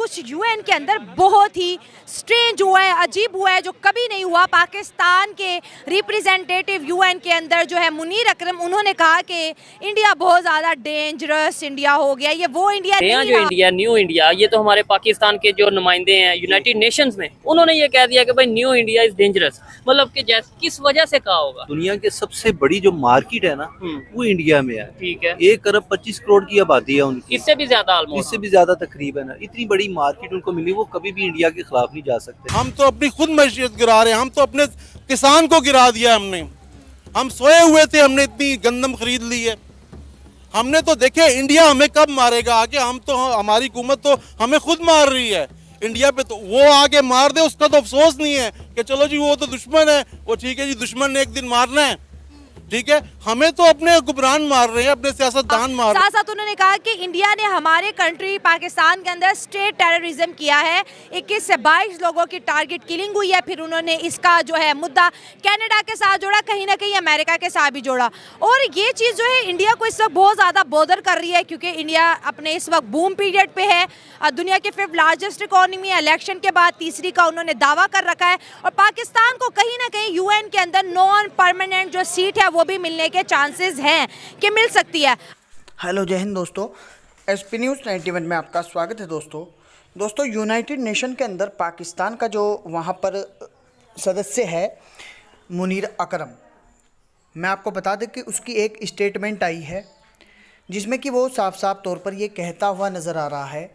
कुछ यूएन के अंदर बहुत ही स्ट्रेंज हुआ है, अजीब हुआ है, जो कभी नहीं हुआ। पाकिस्तान के रिप्रेजेंटेटिव यूएन के अंदर जो है मुनीर अकरम, उन्होंने कहा कि इंडिया बहुत ज़्यादा डेंजरस इंडिया हो गया, ये वो इंडिया नहीं जो इंडिया, न्यू इंडिया, ये तो हमारे पाकिस्तान के जो नुमाइंदे हैं यूनाइटेड नेशंस में, उन्होंने ये कह दिया कि भाई न्यू इंडिया इज डेंजरस। मतलब कि जैसे किस वजह से कहा होगा? दुनिया के सबसे बड़ी जो मार्केट है ना, वो इंडिया में है। ठीक है, 1 अरब 25 करोड़ की आबादी है उनकी, इससे भी ज्यादा, ऑलमोस्ट इससे भी ज्यादा तकरीबन है। इतनी बड़ी मार्केट उनको मिली, वो कभी भी इंडिया के खिलाफ नहीं जा सकते। हम तो अपनी खुद मैशियत गिरा रहे हैं, हम तो अपने किसान को गिरा दिया हमने। हम सोए हुए थे, हमने इतनी गंदम खरीद ली है। हमने तो देखे इंडिया हमें कब मारेगा आगे। हम तो, हमारी हुकूमत तो हमें खुद मार रही है। इंडिया पे तो वो आगे मार दे, उसका तो अफसोस नहीं है कि चलो जी वो तो दुश्मन है, वो ठीक है जी, दुश्मन ने एक दिन मारना है, ठीक है। हमें तो अपने हुक्मरान मार रहे हैं, अपने सियासतदान मार रहे हैं। साथ साथ उन्होंने कहा कि इंडिया ने हमारे कंट्री पाकिस्तान के अंदर स्टेट टेररिज्म किया है। 21 से 22 लोगों की टारगेट किलिंग हुई है। फिर उन्होंने इसका जो है मुद्दा कनाडा के साथ जोड़ा, कहीं ना कहीं अमेरिका के साथ भी जोड़ा। और ये चीज़ जो है इंडिया को इस वक्त बहुत ज़्यादा बोदर कर रही है, क्योंकि इंडिया अपने इस वक्त बूम पीरियड पे है। दुनिया की 5th लार्जेस्ट इकोनॉमी है, इलेक्शन के बाद तीसरी का उन्होंने दावा कर रखा है। और पाकिस्तान को कहीं ना कहीं यूएन के अंदर नॉन परमानेंट जो सीट है वो भी मिलने के चांसेस हैं कि मिल सकती है। हेलो, जय हिंद दोस्तों, एसपी न्यूज़ 91 में आपका स्वागत है। दोस्तों यूनाइटेड नेशन के अंदर पाकिस्तान का जो वहाँ पर सदस्य है मुनीर अकरम, मैं आपको बता दें कि उसकी एक स्टेटमेंट आई है जिसमें कि वो साफ साफ तौर पर ये कहता हुआ नज़र आ रहा है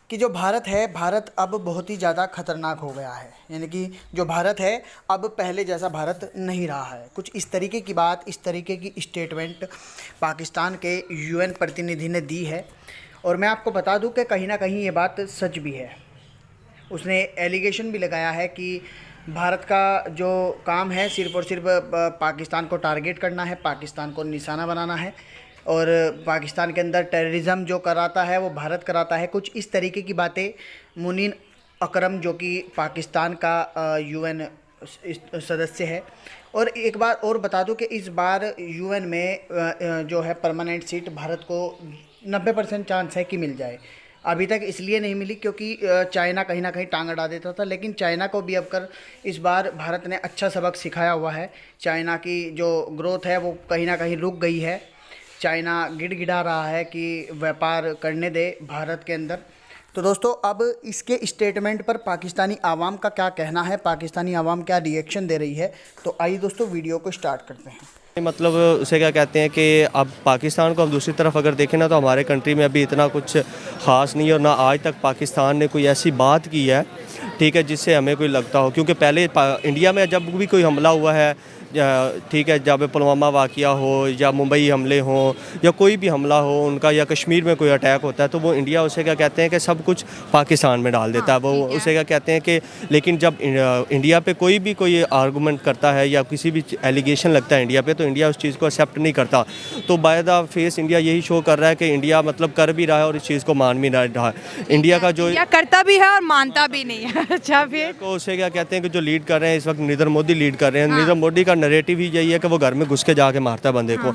कि जो भारत है, भारत अब बहुत ही ज़्यादा ख़तरनाक हो गया है। यानी कि जो भारत है अब पहले जैसा भारत नहीं रहा है। कुछ इस तरीके की बात, इस तरीके की स्टेटमेंट पाकिस्तान के यूएन प्रतिनिधि ने दी है। और मैं आपको बता दूं कि कहीं ना कहीं ये बात सच भी है। उसने एलिगेशन भी लगाया है कि भारत का जो काम है सिर्फ़ और सिर्फ पाकिस्तान को टारगेट करना है, पाकिस्तान को निशाना बनाना है, और पाकिस्तान के अंदर टेररिज्म जो कराता है वो भारत कराता है। कुछ इस तरीके की बातें मुनीर अकरम, जो कि पाकिस्तान का यूएन सदस्य है। और एक बार और बता दूं कि इस बार यूएन में जो है परमानेंट सीट भारत को 90% चांस है कि मिल जाए। अभी तक इसलिए नहीं मिली क्योंकि चाइना कहीं ना कहीं टांग अड़ा देता था, लेकिन चाइना को भी अब कर इस बार भारत ने अच्छा सबक सिखाया हुआ है। चाइना की जो ग्रोथ है वो कहीं ना कहीं रुक गई है। चाइना गिड़गिड़ा रहा है कि व्यापार करने दे भारत के अंदर। तो दोस्तों, अब इसके स्टेटमेंट पर पाकिस्तानी आवाम का क्या कहना है, पाकिस्तानी आवाम क्या रिएक्शन दे रही है, तो आइए दोस्तों वीडियो को स्टार्ट करते हैं। मतलब उसे क्या कहते हैं कि अब पाकिस्तान को हम दूसरी तरफ अगर देखें ना, तो हमारे कंट्री में अभी इतना कुछ ख़ास नहीं है, और ना आज तक पाकिस्तान ने कोई ऐसी बात की है, ठीक है, जिससे हमें कोई लगता हो। क्योंकि पहले इंडिया में जब भी कोई हमला हुआ है, ठीक है, जब पुलवामा वाक़या हो या मुंबई हमले हों या कोई भी हमला हो उनका, या कश्मीर में कोई अटैक होता है, तो वो इंडिया उसे क्या कहते हैं कि सब कुछ पाकिस्तान में डाल देता है। वो उसे क्या कहते हैं कि, लेकिन जब इंडिया पे कोई आर्गूमेंट करता है या किसी भी एलिगेशन लगता है इंडिया पे, तो इंडिया उस चीज़ को एक्सेप्ट नहीं करता। तो बाय द फेस इंडिया यही शो कर रहा है कि इंडिया मतलब कर भी रहा है और इस चीज़ को मान भी रहा है। इंडिया का जो करता भी है और मानता भी नहीं है। अच्छा, फिर को उसे क्या कहते हैं कि जो लीड कर रहे हैं इस वक्त नरेंद्र मोदी लीड कर रहे हैं। नरेंद्र मोदी का नैरेटिव ही यही है कि वो घर में घुस के जाके मारता है बंदे को,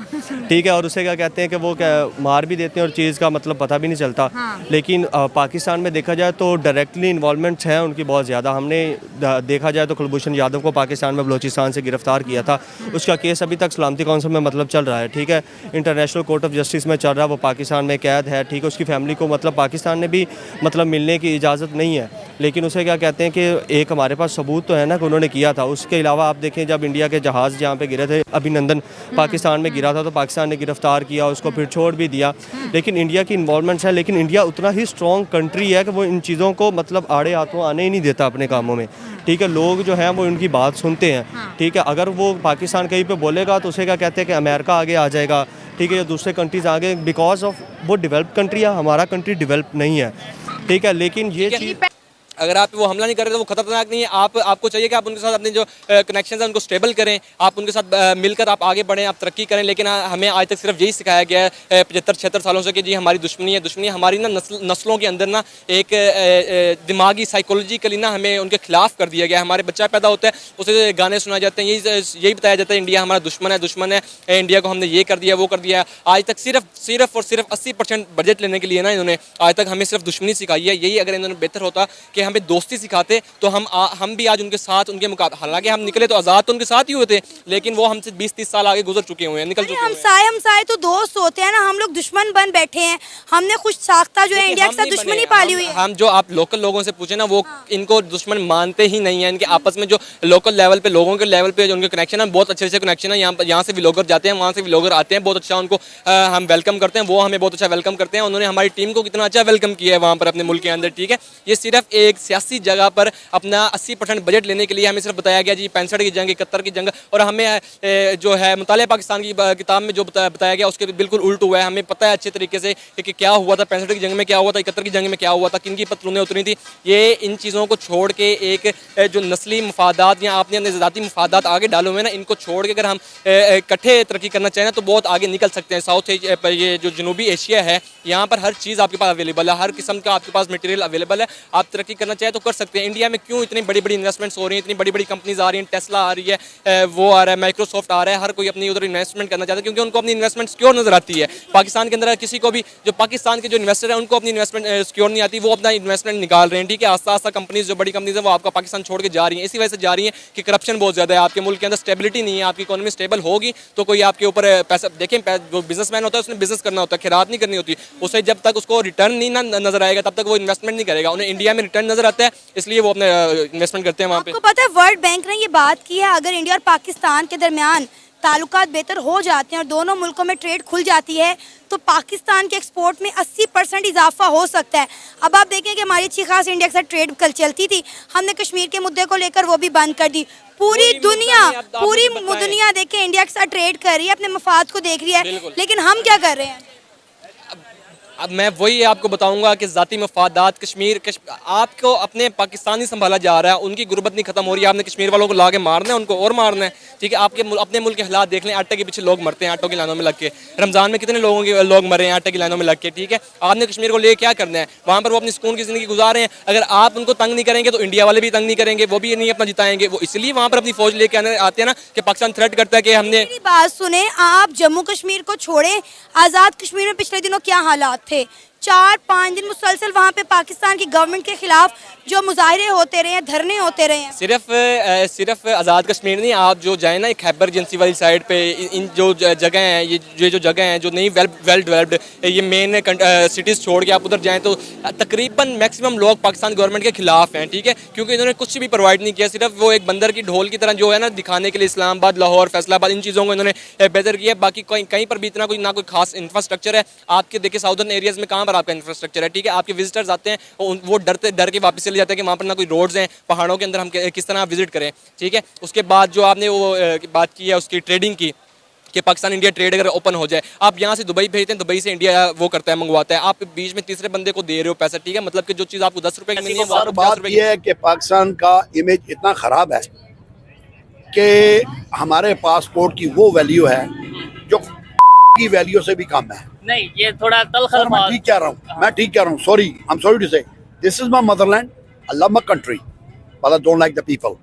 ठीक है, और उसे क्या कहते हैं कि वो क्या मार भी देते हैं और चीज़ का मतलब पता भी नहीं चलता। लेकिन पाकिस्तान में देखा जाए तो डायरेक्टली इन्वॉल्वमेंट्स हैं उनकी बहुत ज़्यादा। हमने देखा जाए तो कुलभूषण यादव को पाकिस्तान में बलोचिस्तान से गिरफ्तार किया था, उसका केस अभी तक सलामती काउंसिल में मतलब चल रहा है, ठीक है, इंटरनेशनल कोर्ट ऑफ जस्टिस में चल रहा है, वो पाकिस्तान में कैद है, ठीक है। उसकी फैमिली को मतलब पाकिस्तान ने भी मतलब मिलने की इजाज़त नहीं है, लेकिन उसे क्या कहते हैं कि एक हमारे पास सबूत तो है ना कि उन्होंने किया था। उसके अलावा आप देखें, जब इंडिया के जहाज़ जहाँ पे गिरे थे, अभिनंदन पाकिस्तान में गिरा था, तो पाकिस्तान ने गिरफ्तार किया उसको, फिर छोड़ भी दिया। लेकिन इंडिया की इन्वॉल्वमेंट्स है, लेकिन इंडिया उतना ही स्ट्रॉन्ग कंट्री है कि वो इन चीज़ों को मतलब आड़े हाथों आने ही नहीं देता अपने कामों में, ठीक है। लोग जो हैं वो उनकी बात सुनते हैं, ठीक है। अगर वो पाकिस्तान कहीं पे बोलेगा तो उसे क्या कहते हैं कि अमेरिका आगे आ जाएगा, ठीक है, या दूसरे कंट्रीज़ आगे, बिकॉज ऑफ वो डेवलप कंट्री है, हमारा कंट्री डेवलप नहीं है, ठीक है। लेकिन ये चीज़ अगर आप वो हमला नहीं कर रहे तो वो खतरनाक नहीं है। आपको चाहिए कि आप उनके साथ अपने जो कनेक्शन है उनको स्टेबल करें, आप उनके साथ मिलकर आप आगे बढ़ें, आप तरक्की करें। लेकिन हमें आज तक सिर्फ यही सिखाया गया है 75-76 सालों से कि जी हमारी दुश्मनी है हमारी ना नस्लों के अंदर ना एक दिमागी साइकोलॉजिकली ना हमें उनके खिलाफ कर दिया गया है। हमारे बच्चा पैदा होता है उसे गाने सुनाए जाते हैं, यही बताया जाता है इंडिया हमारा दुश्मन है, इंडिया को हमने ये कर दिया वो कर दिया। आज तक सिर्फ और सिर्फ 80% बजट लेने के लिए ना इन्होंने आज तक हमें सिर्फ दुश्मनी सिखाई है। यही अगर इन्होंने बेहतर होता कि हमें दोस्ती सिखाते तो हम भी आज उनके साथ उनके मुकाबले, हालांकि हम निकले तो आज़ाद तो उनके साथ ही हुए थे, लेकिन वो हमसे 20-30 साल आगे गुजर चुके हुए हैं, निकल चुके हैं। हमसाए तो दोस्त होते हैं ना, हम लोग दुश्मन बन बैठे हैं। हमने खुश साख्ता जो है इंडिया के साथ दुश्मनी पाली हुई है। हम जो आप लोकल लोगों से पूछे ना वो इनको दुश्मन मानते ही नहीं है। इनके आपस में जो लोकल लेवल पे लोगों के लेवल पे जो उनके कनेक्शन है बहुत अच्छे कनेक्शन है। यहाँ से व्लॉगर जाते हैं, वहाँ से व्लॉगर आते हैं, बहुत अच्छा उनको हम वेलकम करते हैं, वो हमें बहुत अच्छा वेलकम करते हैं। उन्होंने हमारी टीम को कितना अच्छा वेलकम किया है वहाँ पर अपने मुल्क के अंदर। ठीक है, ये सिर्फ एक सियासी जगह पर अपना 80% बजट लेने के लिए हमें सिर्फ बताया गया जी 65 की जंग 71 की जंग, और हमें जो है मुताले पाकिस्तान की किताब में जो बताया गया उसके बिल्कुल उल्ट हुआ है। हमें पता है अच्छे तरीके से कि क्या हुआ था 65 की जंग में, क्या हुआ था 71 की जंग में, क्या हुआ था, किन की पतलूनें उतरी थी। ये इन चीज़ों को छोड़ के एक जो नस्ली मफादात या आपने अपने ज़ाती मफादात आगे डाले हुए ना, इनको छोड़ के अगर हम इकट्ठे तरक्की करना चाहें तो बहुत आगे निकल सकते हैं। साउथ ये जो जनूबी एशिया है यहाँ पर हर चीज़ आपके पास अवेलेबल है, हर किस्म का आपके पास मटेरियल अवेलेबल है, आप तरक्की करना चाहें तो कर सकते हैं। इंडिया में क्यों इतनी बड़ी बड़ी इन्वेस्टमेंट्स हो रही हैं, इतनी बड़ी बड़ी कंपनीज आ रही हैं, टेस्ला आ रही है, वो आ रहा है, माइक्रोसॉफ्ट आ रहा है, हर कोई अपनी उधर इन्वेस्टमेंट करना चाहता है क्योंकि उनको अपनी इन्वेस्टमेंट सिक्योर नजर आती है। पाकिस्तान के अंदर किसी को भी जो पाकिस्तान के जो इन्वेस्टर है उनको अपनी इन्वेस्टमेंट सिक्योर नहीं आती, वो अपना इन्वेस्टमेंट निकाल रहे हैं। ठीक है, आस्ता आस्ता कंपनीज जो बड़ी कंपनीज है वो आपका पाकिस्तान छोड़ के जा रही हैं। इसी वजह से जा रही हैं कि करप्शन बहुत ज़्यादा है आपके मुल्क के अंदर, स्टेबिलिटी नहीं है। आपकी इकोनॉमी स्टेबल होगी तो कोई आपके ऊपर पैसा, देखें जो बिजनेसमैन होता है उसने बिजनेस करना होता है, खैरात नहीं करनी होती। उसे जब तक उसको रिटर्न नहीं नजर आएगा तब तक वो इन्वेस्टमेंट नहीं करेगा। उन्हें इंडिया में रिटर्न नजर आता है इसलिए वो अपने इन्वेस्टमेंट करते हैं वहाँ पे। आपको पता है वर्ल्ड बैंक ने ये बात की है, अगर इंडिया और पाकिस्तान के दरमियान ताल्लुकात बेहतर हो जाते हैं और दोनों मुल्कों में ट्रेड खुल जाती है तो पाकिस्तान के एक्सपोर्ट में 80% इजाफा हो सकता है। अब आप देखें कि हमारी अच्छी खास इंडिया के साथ ट्रेड कल चलती थी, हमने कश्मीर के मुद्दे को लेकर वो भी बंद कर दी। पूरी दुनिया देखें इंडिया के साथ ट्रेड कर रही है, अपने मफाद को देख रही है, लेकिन हम क्या कर रहे हैं? अब मैं वही आपको बताऊंगा कि ज़ाती मफादात आपको अपने पाकिस्तानी संभाला जा रहा है, उनकी गुर्बत नहीं खत्म हो रही है। आपने कश्मीर वालों को ला के मारना है, उनको और मारना है। ठीक है, आपके अपने मुल्क के हालात देख लें, आटे के पीछे लोग मरते हैं आटों की लाइनों में लग के। रमज़ान में कितने लोग मरे हैं आटे की लाइनों में लग के। ठीक है, आपने कश्मीर को ले क्या करना है, वहाँ पर वो अपनी सुकून की ज़िंदगी गुजार रहे हैं। अगर आप उनको तंग नहीं करेंगे तो इंडिया वाले भी तंग नहीं करेंगे, वो भी नहीं अपना जिताएंगे। वो इसलिए वहाँ पर अपनी फौज लेके आते हैं ना कि पाकिस्तान थ्रेट करता है कि हमने। मेरी बात सुने, आप जम्मू कश्मीर को छोड़ें, आज़ाद कश्मीर में पिछले दिनों क्या हालात थे। 4-5 दिन मुसलसल वहाँ पे पाकिस्तान की गवर्नमेंट के खिलाफ जो मुजाहरे होते रहे हैं, धरने होते रहे हैं। सिर्फ आज़ाद कश्मीर नहीं, आप जो जाए ना खैबर एजेंसी वाली साइड पे, इन जो जगह हैं, ये जो जगह हैं जो नहीं वेल डेवलप्ड, ये मेन सिटीज़ छोड़ के आप उधर जाएँ तो तकरीबन मैक्सिमम लोग पाकिस्तान गवर्नमेंट के खिलाफ हैं। ठीक है, क्योंकि इन्होंने कुछ भी प्रोवाइड नहीं किया, सिर्फ वो एक बंदर की ढोल की तरह जो है ना दिखाने के लिए इस्लामाबाद, लाहौर, फैसलाबाद, इन चीज़ों को इन्होंने बेहतर किया। बाकी कहीं पर भी इतना कोई ना कोई खास इंफ्रास्ट्रक्चर है। आपके देखिए साउदर्न एरियाज़ में कहाँ पर आपका इंफ्रास्ट्रक्चर है। ठीक है, आपके विजिटर्स आते हैं वो डर के वापस चले जाते हैं कि वहाँ पर ना कोई रोड्स हैं, पहाड़ों के अंदर हम किस तरह विजिट करें। ठीक है, उसके बाद जो आपने वो बात की है उसकी ट्रेडिंग की कि पाकिस्तान इंडिया ट्रेड अगर ओपन हो जाए, आप यहाँ से दुबई भेजते हैं, दुबई से इंडिया वो करता है, मंगवाता है, आप बीच में तीसरे बंदे को दे रहे हो पैसा। ठीक है, मतलब कि जो चीज़ आपको 10 रुपए की मिलनी है, बात यह है कि पाकिस्तान का इमेज इतना ख़राब है कि हमारे पासपोर्ट की वो वैल्यू है जो की वैल्यू से भी कम है। नहीं, ये थोड़ा तलख मैं ठीक कह रहा हूँ, sorry, I am sorry to say, this is my motherland, I love my country but I don't like the people.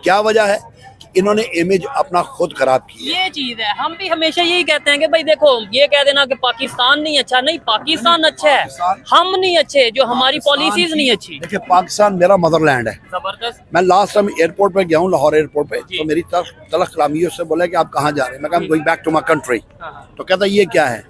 क्या वजह है? इन्होंने इमेज अपना खुद खराब की है। ये चीज है, हम भी हमेशा यही कहते हैं कि भाई देखो, ये कह देना कि पाकिस्तान नहीं अच्छा, नहीं पाकिस्तान अच्छा है, हम नहीं अच्छे, जो हमारी पॉलिसीज नहीं अच्छी। देखिए, पाकिस्तान मेरा मदरलैंड है। जबरदस्त। मैं लास्ट टाइम एयरपोर्ट पे गया हूँ, लाहौर एयरपोर्ट पे, तो मेरी तलख कलामी उससे बोला कि आप कहाँ जा रहे हैं। मैं कहा going back to my country. तो कहता ये क्या है?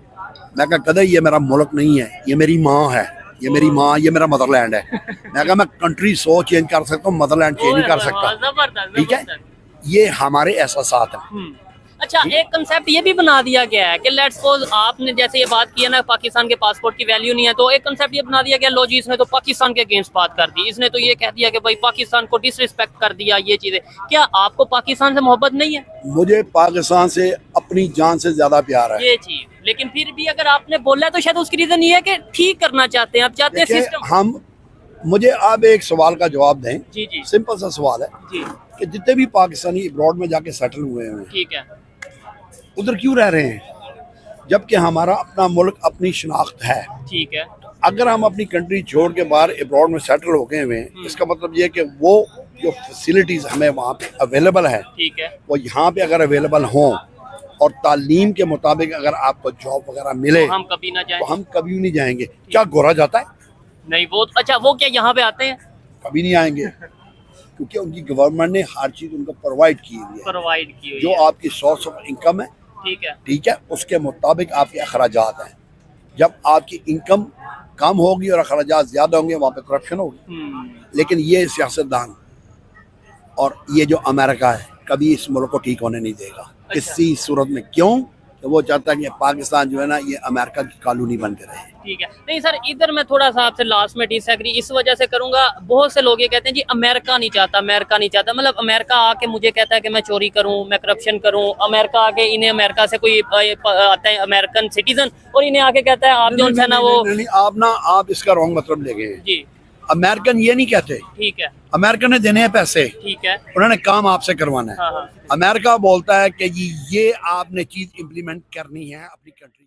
मैं कहा कदे ये मेरा मुल्क नहीं है, ये मेरी माँ है, ये मेरी माँ, ये मेरा मदरलैंड है। मैं कहा मैं कंट्री सो चेंज कर सकता हूँ, मदरलैंड चेंज नहीं कर सकता। ठीक है, ये हमारे एहसासात हैं। अच्छा, एक कंसेप्ट ये भी बना दिया गया है कि लेट्स सपोज आपने जैसे ये बात की है ना पाकिस्तान के पासपोर्ट की वैल्यू नहीं है, तो एक कंसेप्ट ये बना दिया गया, लो जी इसने तो पाकिस्तान के अगेंस्ट बात कर दी, इसने तो ये कह दिया कि भाई पाकिस्तान को डिसरिस्पेक्ट कर दिया। ये चीजें, क्या आपको पाकिस्तान से मोहब्बत नहीं है? मुझे पाकिस्तान से अपनी जान से ज्यादा प्यार है। ये चीज, लेकिन फिर भी अगर आपने बोला तो शायद उसकी रीजन ये है कि ठीक करना चाहते हैं, आप चाहते हैं सिस्टम। हम मुझे आप एक सवाल का जवाब दें। जी जी सिंपल सा सवाल है जी कि जितने भी पाकिस्तानी अब्रॉड में जाके सेटल हुए हैं ठीक है उधर क्यों रह रहे हैं, जबकि हमारा अपना मुल्क अपनी शनाख्त है। ठीक है अगर हम अपनी कंट्री छोड़ के बाहर अब्रॉड में सेटल हो गए हुए हैं, इसका मतलब ये है कि वो जो फैसिलिटीज हमें वहाँ पे अवेलेबल है ठीक है वो यहाँ पे अगर अवेलेबल हों और तालीम के मुताबिक अगर आपको जॉब वगैरह मिले तो हम कभी ना जाए। तो हम कभी नहीं जाएंगे। क्या गोरा जाता है? नहीं वो अच्छा वो क्या यहाँ पे आते हैं? कभी नहीं आएंगे, क्योंकि उनकी गवर्नमेंट ने हर चीज उनको प्रोवाइड की हुई है। प्रोवाइड की हुई जो है। आपकी सोर्स ऑफ इनकम है, ठीक है ठीक है, उसके मुताबिक आपके अखराजात हैं। जब आपकी इनकम कम होगी और अखराजात ज्यादा होंगे, वहाँ पे करप्शन होगी। लेकिन ये सियासतदान और ये जो अमेरिका है कभी इस मुल्क को ठीक होने नहीं देगा किसी सूरत में। क्यों? तो वो चाहता है कि पाकिस्तान जो है ना ये अमेरिका की कॉलोनी बन के रहे। ठीक है। नहीं सर इधर मैं थोड़ा सा आपसे लास्ट में डिसएग्री इस वजह से करूंगा, बहुत से लोग ये कहते हैं जी अमेरिका नहीं चाहता, अमेरिका नहीं चाहता, मतलब अमेरिका आके मुझे कहता है कि मैं चोरी करूं, मैं करप्शन करूं, अमेरिका आके इन्हें अमेरिका से कोई आता है अमेरिकन सिटीजन और इन्हें आके कहता है आप जो है ना वो आप इसका रॉन्ग मतलब ले गए। जी अमेरिकन ये नहीं कहते, ठीक है अमेरिकन ने देने हैं पैसे, ठीक है उन्होंने काम आपसे करवाना है। हाँ हाँ अमेरिका बोलता है कि ये आपने चीज इम्प्लीमेंट करनी है अपनी कंट्री।